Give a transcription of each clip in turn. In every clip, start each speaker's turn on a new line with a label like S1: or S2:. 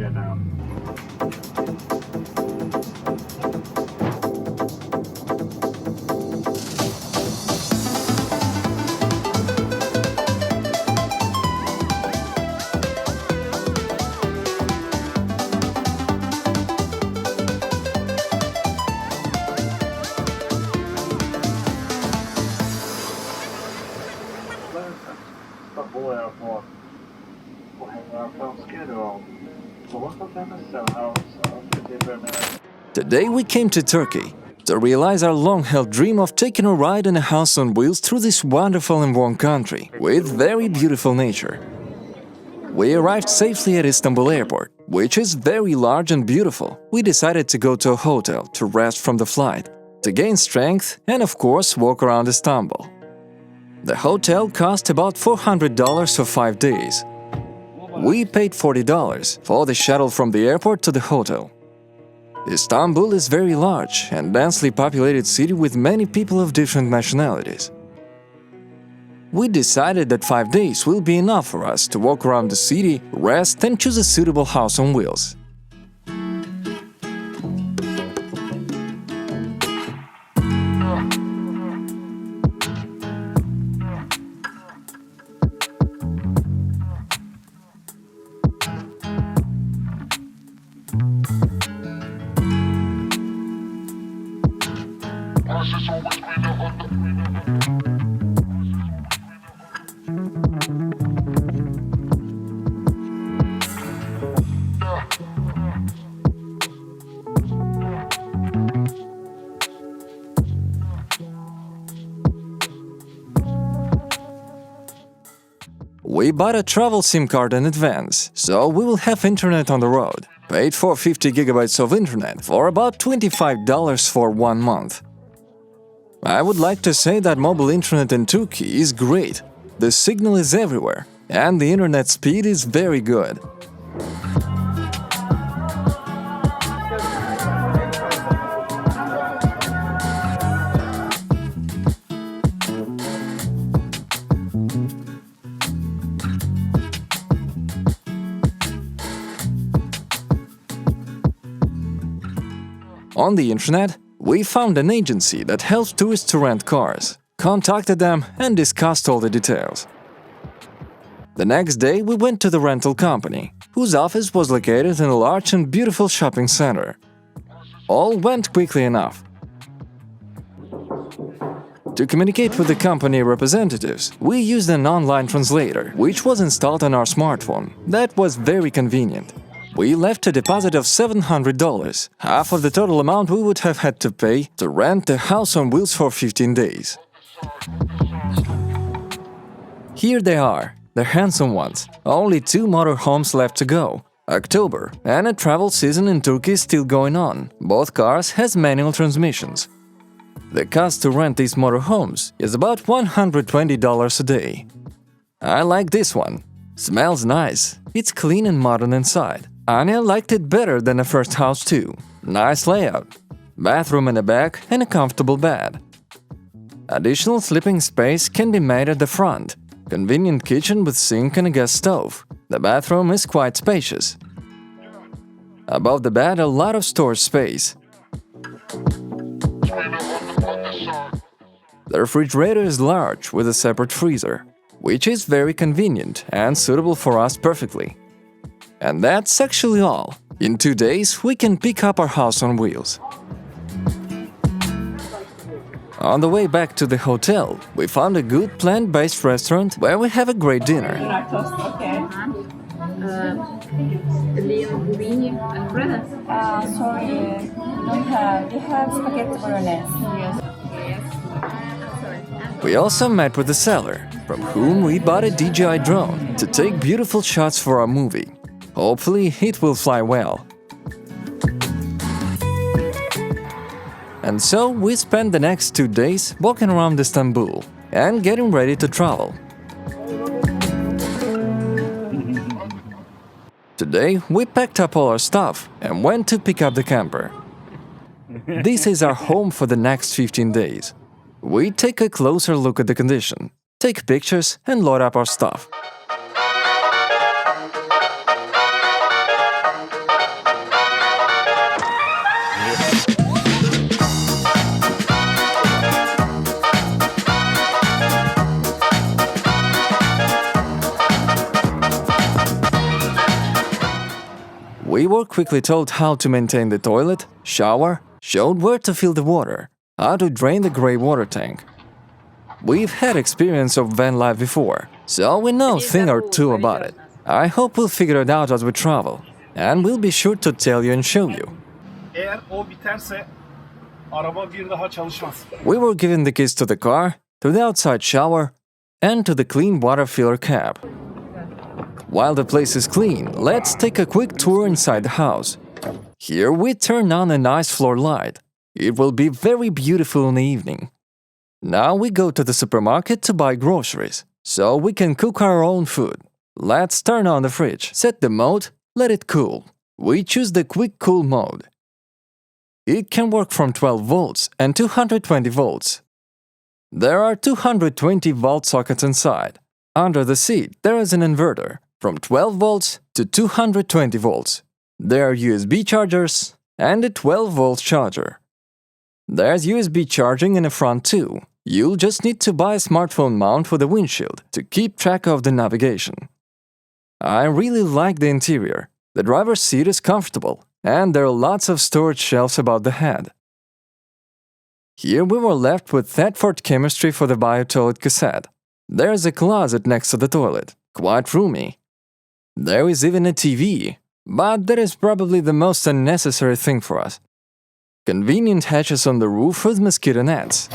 S1: here now. Istanbul airport.
S2: Today we came to Turkey to realize our long-held dream of taking a ride in a house on wheels through this wonderful and warm country with very beautiful nature. We arrived safely at Istanbul airport, which is very large and beautiful. We decided to go to a hotel to rest from the flight, to gain strength and of course walk around Istanbul. The hotel cost about $400 for 5 days. We paid $40 for the shuttle from the airport to the hotel. Istanbul is a very large and densely populated city with many people of different nationalities. We decided that 5 days will be enough for us to walk around the city, rest and choose a suitable house on wheels. We bought a travel SIM card in advance, so we will have internet on the road. Paid for 50 gigabytes of internet for about $25 for 1 month. I would like to say that mobile internet in Turkey is great. The signal is everywhere, and the internet speed is very good. On the internet, we found an agency that helps tourists to rent cars, contacted them and discussed all the details. The next day we went to the rental company, whose office was located in a large and beautiful shopping center. All went quickly enough. To communicate with the company representatives, we used an online translator, which was installed on our smartphone. That was very convenient. We left a deposit of $700, half of the total amount we would have had to pay to rent the house on wheels for 15 days. Here they are, the handsome ones. Only 2 motorhomes left to go. October, and a travel season in Turkey is still going on. Both cars has manual transmissions. The cost to rent these motorhomes is about $120 a day. I like this one. Smells nice. It's clean and modern inside. Anya liked it better than the first house too. Nice layout. Bathroom in the back and a comfortable bed. Additional sleeping space can be made at the front. Convenient kitchen with sink and a gas stove. The bathroom is quite spacious. Above the bed, a lot of storage space. The refrigerator is large with a separate freezer, which is very convenient and suitable for us perfectly. And that's actually all. In 2 days, we can pick up our house on wheels. On the way back to the hotel, we found a good plant-based restaurant where we have a great dinner.
S3: Sorry, don't have. We have spaghetti bolognese.
S2: We also met with the seller, from whom we bought a DJI drone to take beautiful shots for our movie. Hopefully, it will fly well. And so, we spent the next 2 days walking around Istanbul and getting ready to travel. Today, we packed up all our stuff and went to pick up the camper. This is our home for the next 15 days. We take a closer look at the condition, take pictures and load up our stuff. were quickly told how to maintain the toilet, shower, showed where to fill the water, how to drain the grey water tank. We've had experience of van life before, so we know a thing or two about it. I hope we'll figure it out as we travel, and we'll be sure to tell you and show you.
S1: Eğer o biterse araba bir daha çalışmaz.
S2: We were given the keys to the car, to the outside shower, and to the clean water filler cap. While the place is clean, let's take a quick tour inside the house. Here we turn on a nice floor light. It will be very beautiful in the evening. Now we go to the supermarket to buy groceries, so we can cook our own food. Let's turn on the fridge, set the mode, let it cool. We choose the quick cool mode. It can work from 12 volts and 220 volts. There are 220 volt sockets inside. Under the seat, there is an inverter, from 12 volts to 220 volts. There are USB chargers and a 12 volt charger. There's USB charging in the front too. You'll just need to buy a smartphone mount for the windshield to keep track of the navigation. I really like the interior. The driver's seat is comfortable, and there are lots of storage shelves about the head. Here we were left with Thetford chemistry for the bio-toilet cassette. There's a closet next to the toilet, quite roomy. There is even a TV, but that is probably the most unnecessary thing for us. Convenient hatches on the roof with mosquito nets.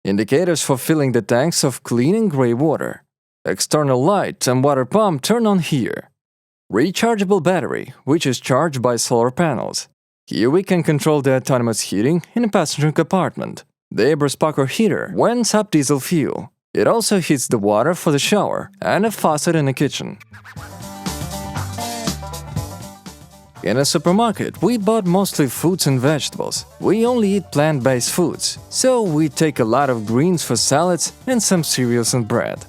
S2: Indicators for filling the tanks of clean and grey water. External light and water pump turn on here. Rechargeable battery, which is charged by solar panels. Here we can control the autonomous heating in a passenger compartment. The Eberspacher heater vents up diesel fuel. It also heats the water for the shower and a faucet in the kitchen. In a supermarket, we bought mostly fruits and vegetables. We only eat plant-based foods, so we take a lot of greens for salads and some cereals and bread.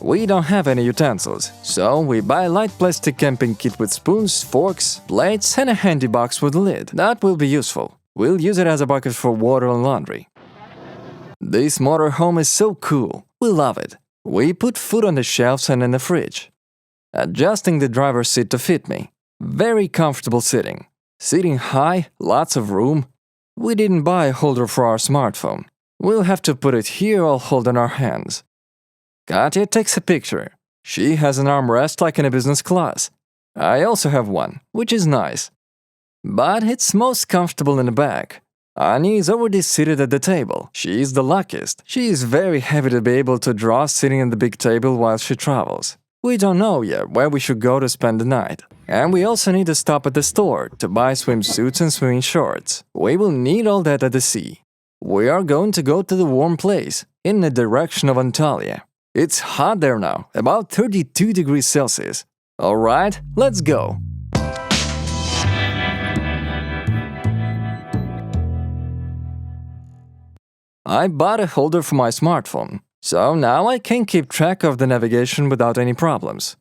S2: We don't have any utensils, so we buy a light plastic camping kit with spoons, forks, plates, and a handy box with a lid. That will be useful. We'll use it as a bucket for water and laundry. This motorhome is so cool. We love it. We put food on the shelves and in the fridge. Adjusting the driver's seat to fit me. Very comfortable sitting. Sitting high, lots of room. We didn't buy a holder for our smartphone. We'll have to put it here all holding our hands. Katya takes a picture. She has an armrest like in a business class. I also have one, which is nice. But it's most comfortable in the back. Ani is already seated at the table. She is the luckiest. She is very happy to be able to draw sitting at the big table while she travels. We don't know yet where we should go to spend the night. And we also need to stop at the store to buy swimsuits and swimming shorts. We will need all that at the sea. We are going to go to the warm place, in the direction of Antalya. It's hot there now, about 32 degrees Celsius. Alright, let's go! I bought a holder for my smartphone, so now I can keep track of the navigation without any problems.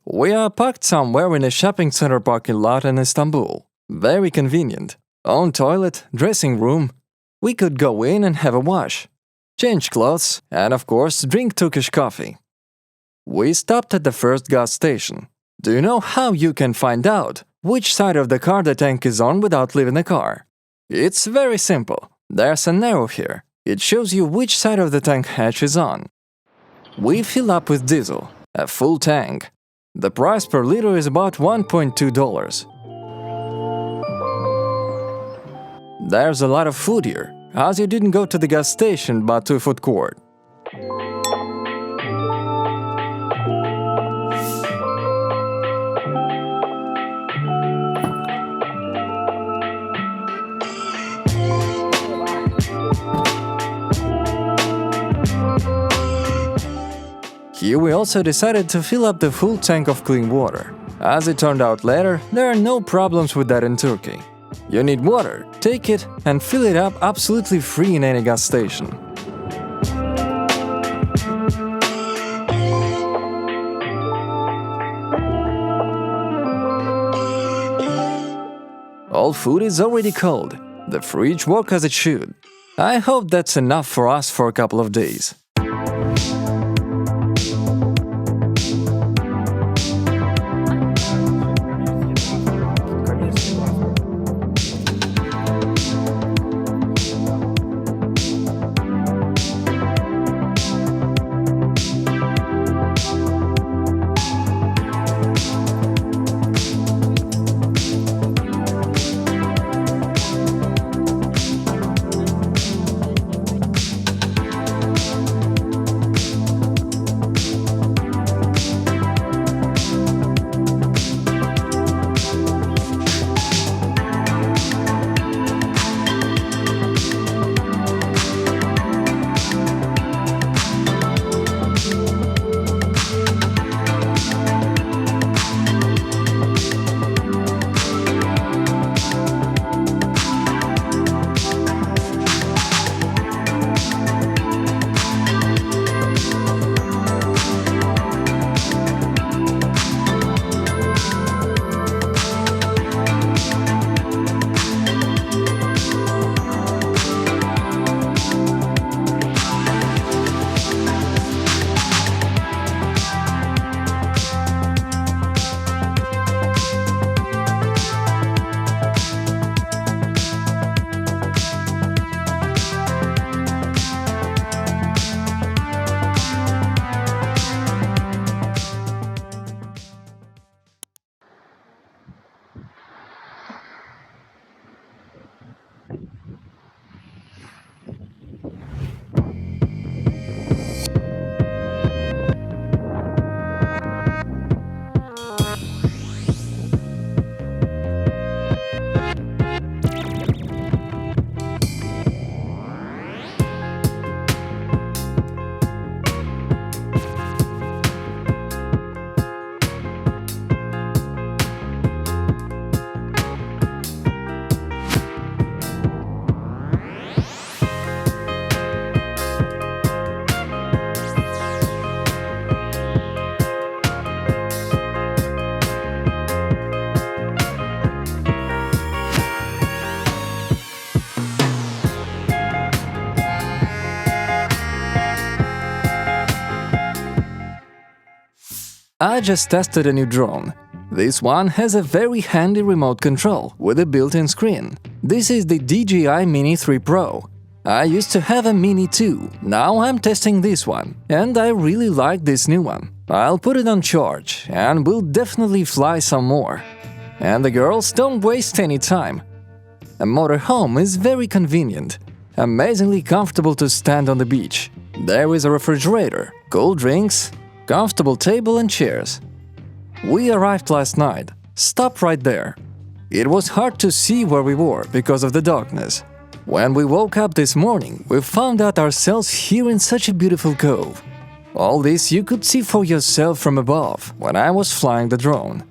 S2: We are parked somewhere in a shopping center parking lot in Istanbul. Very convenient. Own toilet, dressing room. We could go in and have a wash. Change clothes, and of course, drink Turkish coffee. We stopped at the first gas station. Do you know how you can find out which side of the car the tank is on without leaving the car? It's very simple. There's an arrow here. It shows you which side of the tank hatch is on. We fill up with diesel, a full tank. The price per liter is about $1.2. There's a lot of food here, as you didn't go to the gas station but to a food court. Here we also decided to fill up the full tank of clean water. As it turned out later, there are no problems with that in Turkey. You need water, take it and fill it up absolutely free in any gas station. All food is already cold. The fridge works as it should. I hope that's enough for us for a couple of days. I just tested a new drone. This one has a very handy remote control with a built-in screen. This is the DJI Mini 3 Pro. I used to have a Mini 2, now I'm testing this one, and I really like this new one. I'll put it on charge, and we'll definitely fly some more. And the girls don't waste any time. A motorhome is very convenient, amazingly comfortable to stand on the beach. There is a refrigerator, cool drinks, comfortable table and chairs. We arrived last night. Stop right there. It was hard to see where we were because of the darkness. When we woke up this morning, we found out ourselves here in such a beautiful cove. All this you could see for yourself from above when I was flying the drone.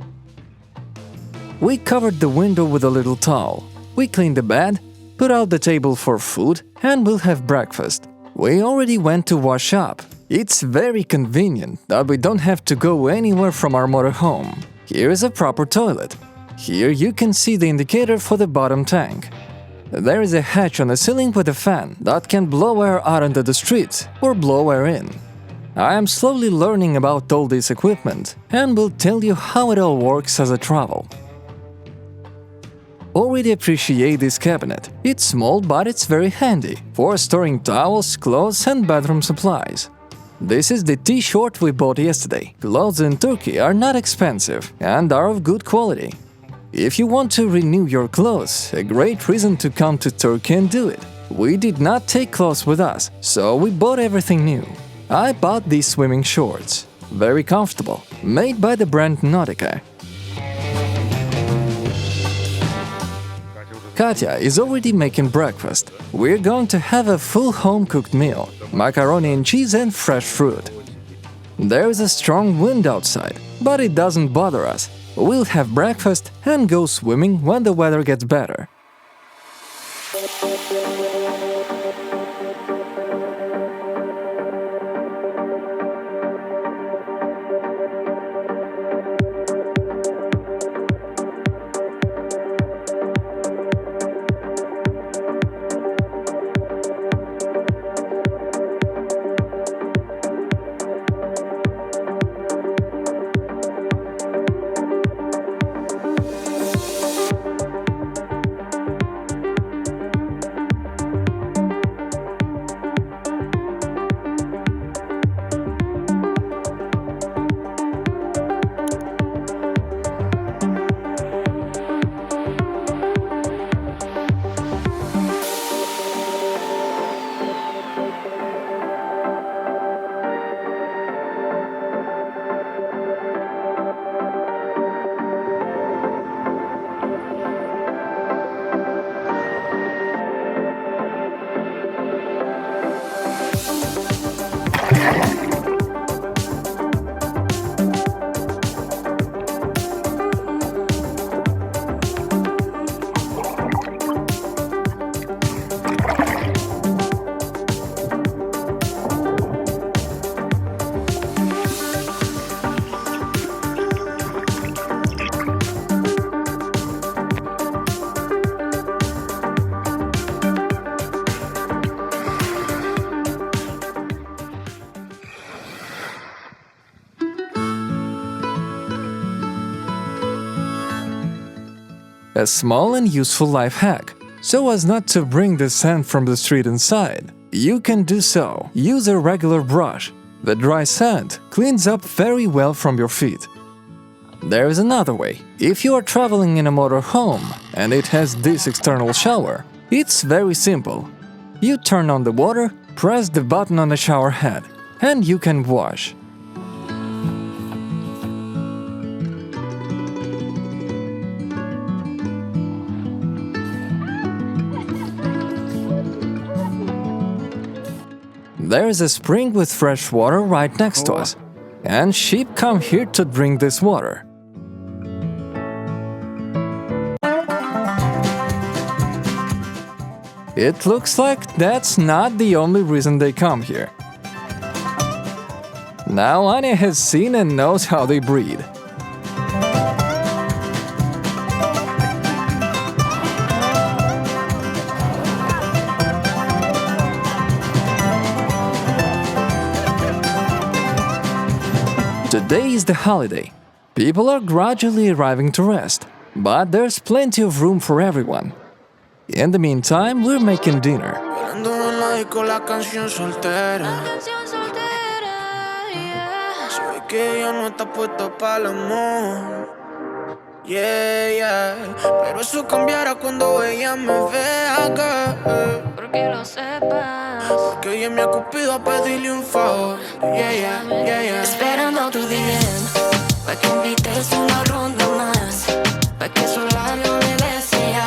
S2: We covered the window with a little towel. We cleaned the bed, put out the table for food, and we'll have breakfast. We already went to wash up. It's very convenient that we don't have to go anywhere from our motorhome. Here is a proper toilet. Here you can see the indicator for the bottom tank. There is a hatch on the ceiling with a fan that can blow air out into the street or blow air in. I am slowly learning about all this equipment and will tell you how it all works as I travel. Already appreciate this cabinet. It's small but it's very handy for storing towels, clothes and bathroom supplies. This is the t-shirt we bought yesterday. Clothes in Turkey are not expensive and are of good quality. If you want to renew your clothes, a great reason to come to Turkey and do it. We did not take clothes with us, so we bought everything new. I bought these swimming shorts. Very comfortable, made by the brand Nautica. Katya is already making breakfast. We're going to have a full home-cooked meal, macaroni and cheese and fresh fruit. There is a strong wind outside, but it doesn't bother us. We'll have breakfast and go swimming when the weather gets better. a small and useful life hack. So as not to bring the sand from the street inside, you can do so. Use a regular brush. The dry sand cleans up very well from your feet. There is another way. If you are traveling in a motorhome and it has this external shower, it's very simple. You turn on the water, press the button on the shower head, and you can wash. There is a spring with fresh water right next to us, and sheep come here to drink this water. It looks like that's not the only reason they come here. Now Anya has seen and knows how they breed. Today is the holiday. People are gradually arriving to rest, but there's plenty of room for everyone. In the meantime, we're making dinner.
S4: Pero eso cambiará cuando ella me vea acá. Porque lo sepas. Porque hoy me ha cupido a pedirle un favor. Esperando tu DM, pa' que invites una ronda más, pa' que su labio me bese ya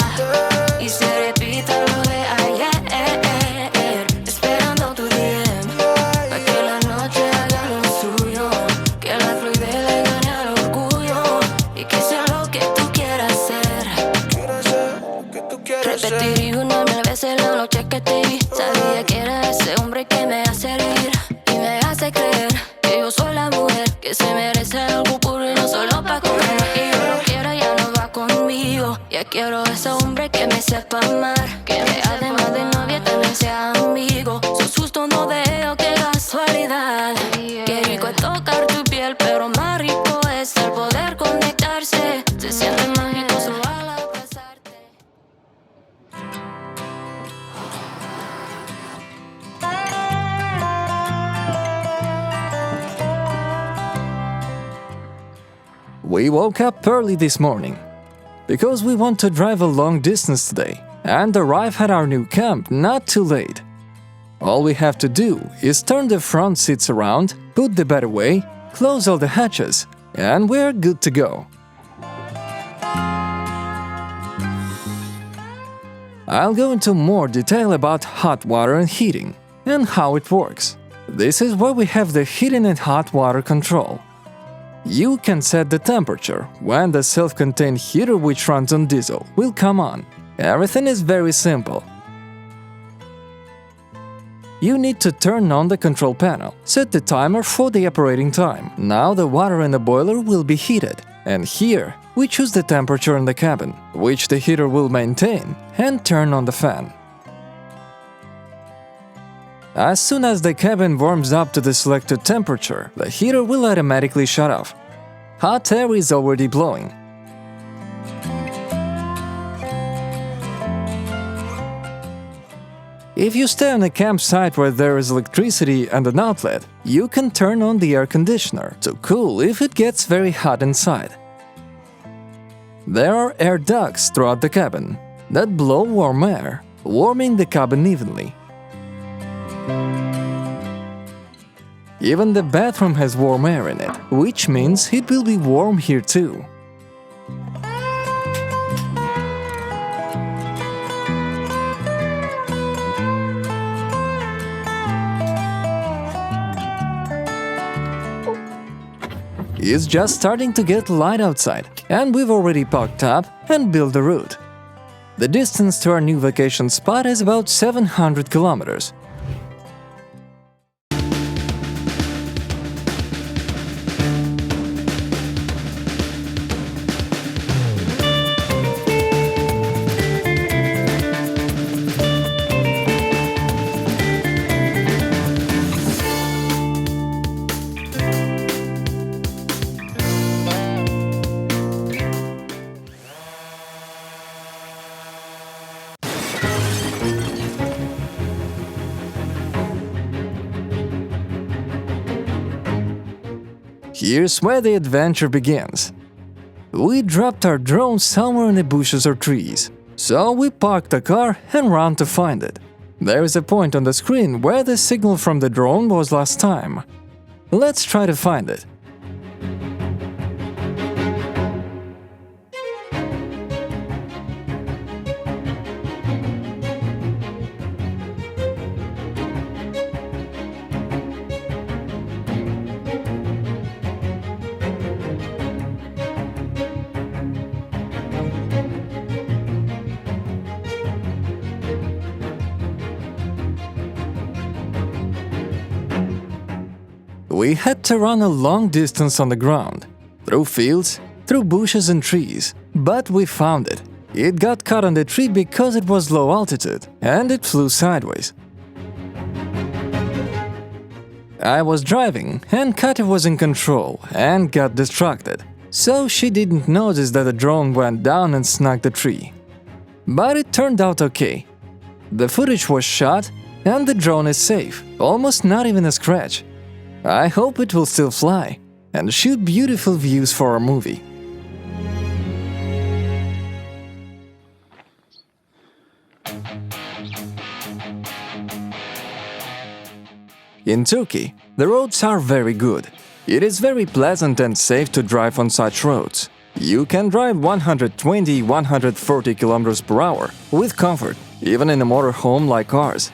S4: y se repita lo de ayer. Esperando tu DM, pa' que la noche haga lo suyo, que la fluidez le gane al orgullo y que sea lo que tú quieras ser. Repetiría una mil veces la noche que te vi. Sabía que era ese hombre que me hace reír y me hace creer que yo soy la mujer que se merece algo puro y no solo pa' comer. Que yo lo quiera ya no va conmigo. Ya quiero ese hombre que me sepa amar, que me además de novia también sea amigo. Sos justo, no veo qué casualidad. Qué rico es tocar tu piel, pero más rico es el poder conectarse. Se siente mágico solo al abrazarte.
S2: We woke up early this morning because we want to drive a long distance today and arrive at our new camp not too late. All we have to do is turn the front seats around, put the bed away, close all the hatches, and we're good to go. I'll go into more detail about hot water and heating and how it works. This is where we have the heating and hot water control. You can set the temperature when the self-contained heater, which runs on diesel, will come on. Everything is very simple. You need to turn on the control panel, set the timer for the operating time. Now the water in the boiler will be heated, and here we choose the temperature in the cabin, which the heater will maintain, and turn on the fan. As soon as the cabin warms up to the selected temperature, the heater will automatically shut off. Hot air is already blowing. If you stay on a campsite where there is electricity and an outlet, you can turn on the air conditioner to cool if it gets very hot inside. There are air ducts throughout the cabin that blow warm air, warming the cabin evenly. Even the bathroom has warm air in it, which means it will be warm here too. It's just starting to get light outside, and we've already packed up and built the route. The distance to our new vacation spot is about 700 kilometers. Here's where the adventure begins. We dropped our drone somewhere in the bushes or trees, so we parked the car and ran to find it. There is a point on the screen where the signal from the drone was last time. Let's try to find it. We had to run a long distance on the ground, through fields, through bushes and trees, but we found it. It got caught on the tree because it was low altitude, and it flew sideways. I was driving, and Katya was in control, and got distracted, so she didn't notice that the drone went down and snagged the tree. But it turned out okay. The footage was shot, and the drone is safe, almost not even a scratch. I hope it will still fly and shoot beautiful views for our movie. In Turkey, the roads are very good. It is very pleasant and safe to drive on such roads. You can drive 120-140 km per hour with comfort, even in a motorhome like ours.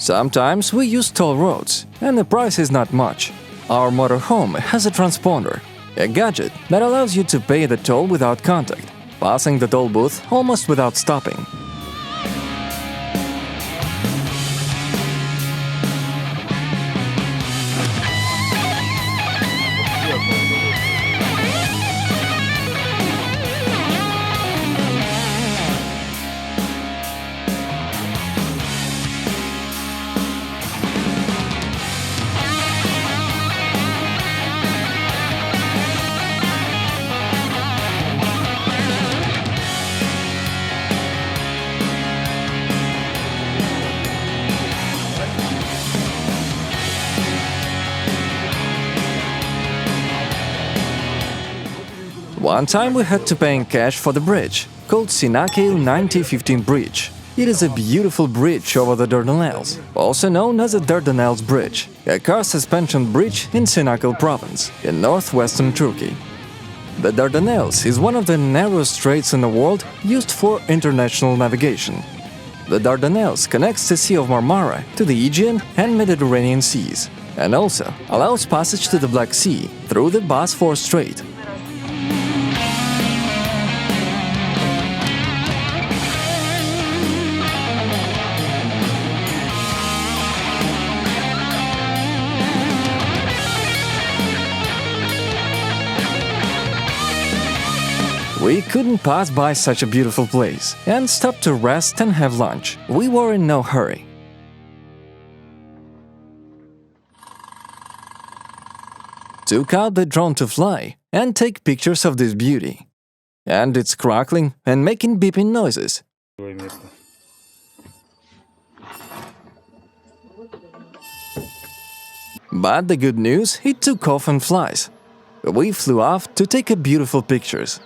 S2: Sometimes we use toll roads, and the price is not much. Our motorhome has a transponder, a gadget that allows you to pay the toll without contact, passing the toll booth almost without stopping. One time we had to pay in cash for the bridge, called Sinakil 9015 Bridge. It is a beautiful bridge over the Dardanelles, also known as the Dardanelles Bridge, a car suspension bridge in Sinakil province, in northwestern Turkey. The Dardanelles is one of the narrowest straits in the world used for international navigation. The Dardanelles connects the Sea of Marmara to the Aegean and Mediterranean seas, and also allows passage to the Black Sea through the Bosphorus Strait. We couldn't pass by such a beautiful place and stopped to rest and have lunch. We were in no hurry. Took out the drone to fly and take pictures of this beauty. And it's crackling and making beeping noises. But the good news, it took off and flies. We flew off to take beautiful pictures.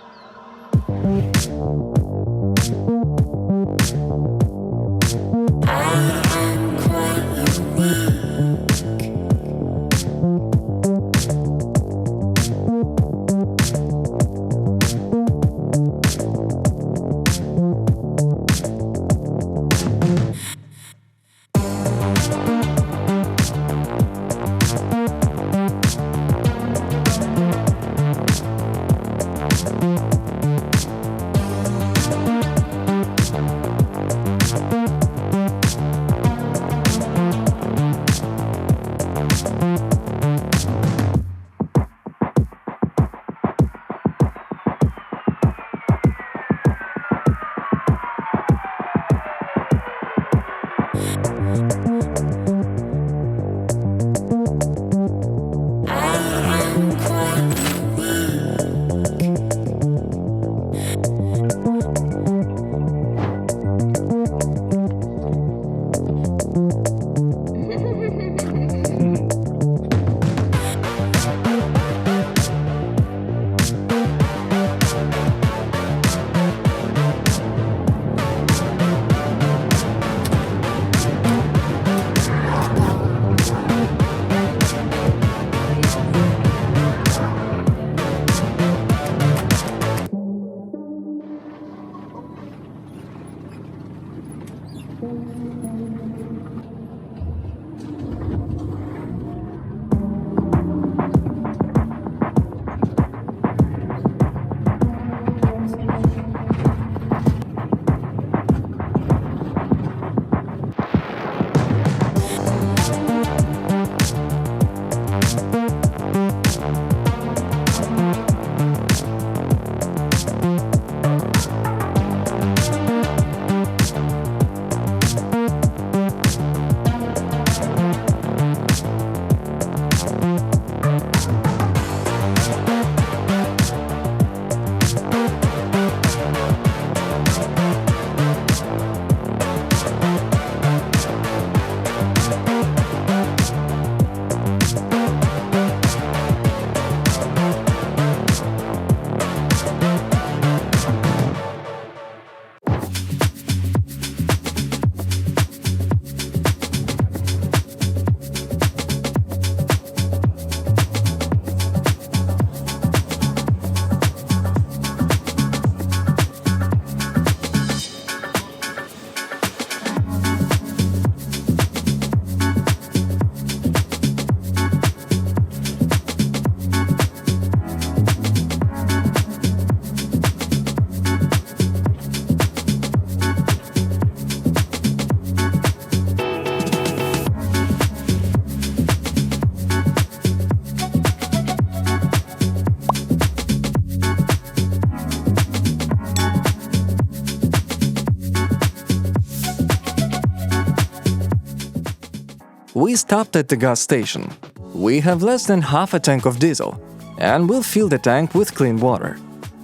S2: We stopped at the gas station. We have less than half a tank of diesel, and we'll fill the tank with clean water.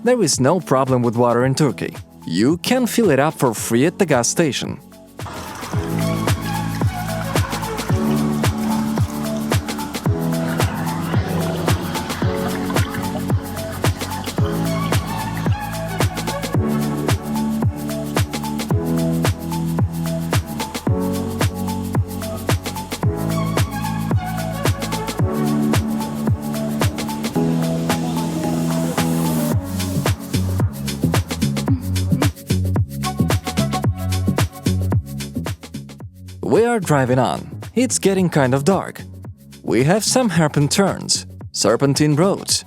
S2: There is no problem with water in Turkey. You can fill it up for free at the gas station. We are driving on. It's getting kind of dark. We have some hairpin turns, serpentine roads.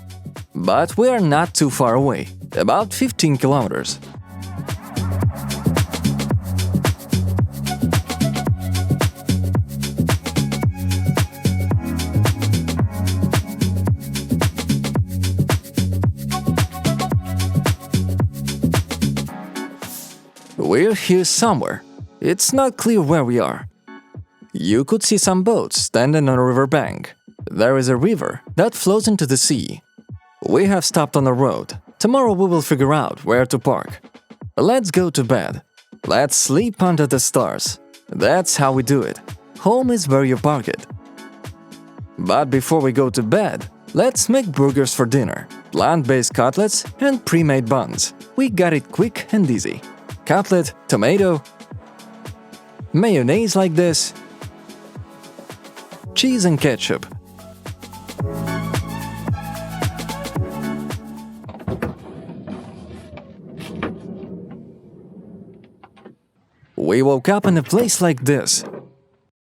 S2: But we are not too far away, about 15 kilometers. We're here somewhere. It's not clear where we are. You could see some boats standing on a riverbank. There is a river that flows into the sea. We have stopped on the road. Tomorrow we will figure out where to park. Let's go to bed. Let's sleep under the stars. That's how we do it. Home is where you park it. But before we go to bed, let's make burgers for dinner. Plant-based cutlets and pre-made buns. We got it quick and easy. Cutlet, tomato, mayonnaise like this, cheese and ketchup. We woke up in a place like this.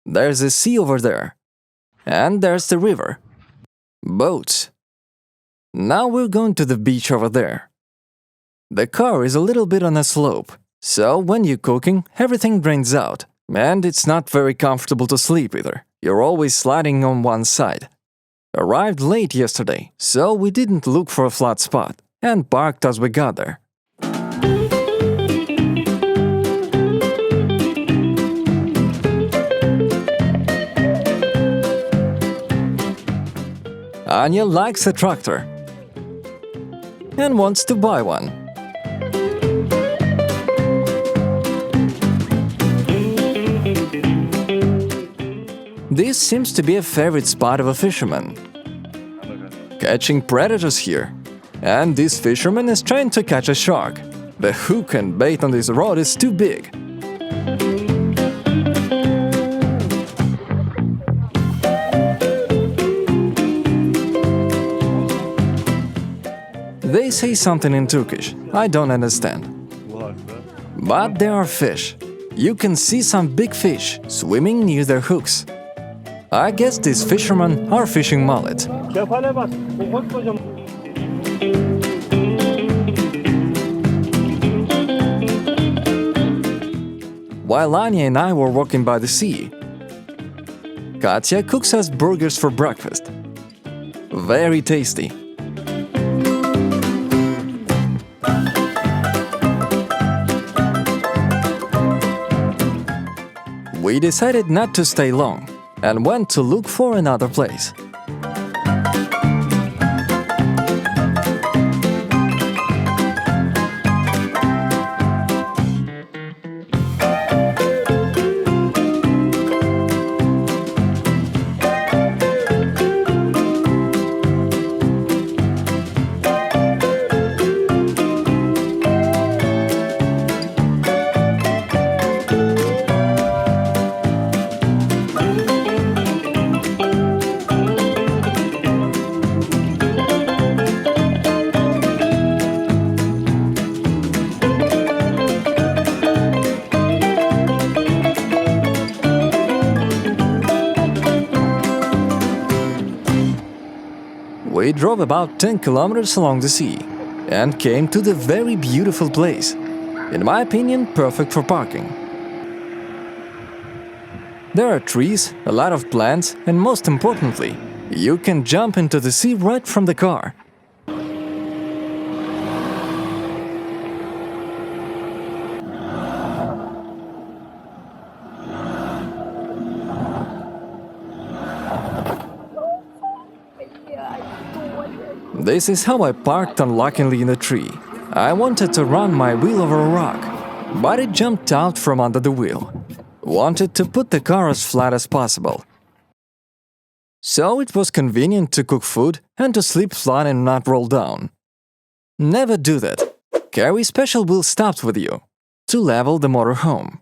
S2: There's a sea over there. And there's the river. Boats. Now we're going to the beach over there. The car is a little bit on a slope, so when you're cooking, everything drains out. And it's not very comfortable to sleep either. You're always sliding on one side. Arrived late yesterday, so we didn't look for a flat spot and parked as we got there. Anya likes a tractor and wants to buy one. This seems to be a favorite spot of a fisherman. Catching predators here. And this fisherman is trying to catch a shark. The hook and bait on this rod is too big. They say something in Turkish. I don't understand. But there are fish. You can see some big fish swimming near their hooks. I guess these fishermen are fishing mullet. While Anya and I were walking by the sea, Katya cooks us burgers for breakfast. Very tasty. We decided not to stay long and went to look for another place. We drove about 10 kilometers along the sea and came to the very beautiful place. In my opinion, perfect for parking. There are trees, a lot of plants, and most importantly, you can jump into the sea right from the car. This is how I parked unluckily in a tree. I wanted to run my wheel over a rock, but it jumped out from under the wheel. Wanted to put the car as flat as possible. So it was convenient to cook food and to sleep flat and not roll down. Never do that. Carry special wheel stops with you to level the motorhome.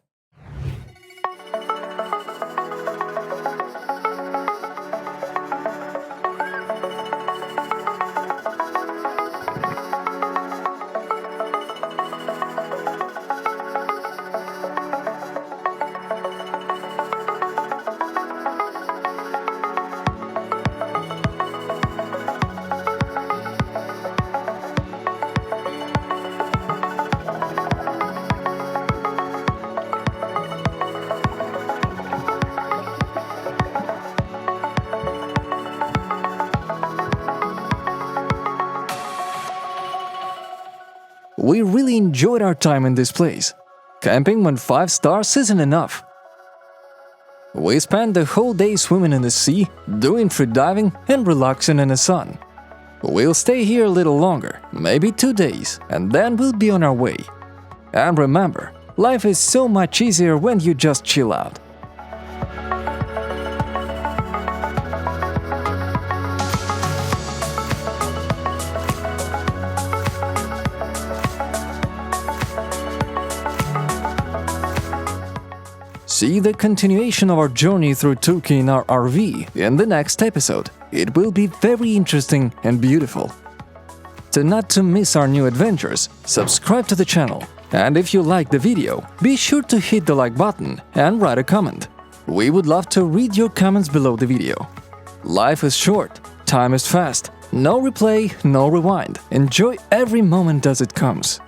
S2: We really enjoyed our time in this place. Camping when 5 stars isn't enough. We spent the whole day swimming in the sea, doing free diving and relaxing in the sun. We'll stay here a little longer, maybe 2 days, and then we'll be on our way. And remember, life is so much easier when you just chill out. See the continuation of our journey through Turkey in our RV in the next episode. It will be very interesting and beautiful. Not to miss our new adventures, subscribe to the channel. And if you like the video, be sure to hit the like button and write a comment. We would love to read your comments below the video. Life is short, time is fast. No replay, no rewind. Enjoy every moment as it comes.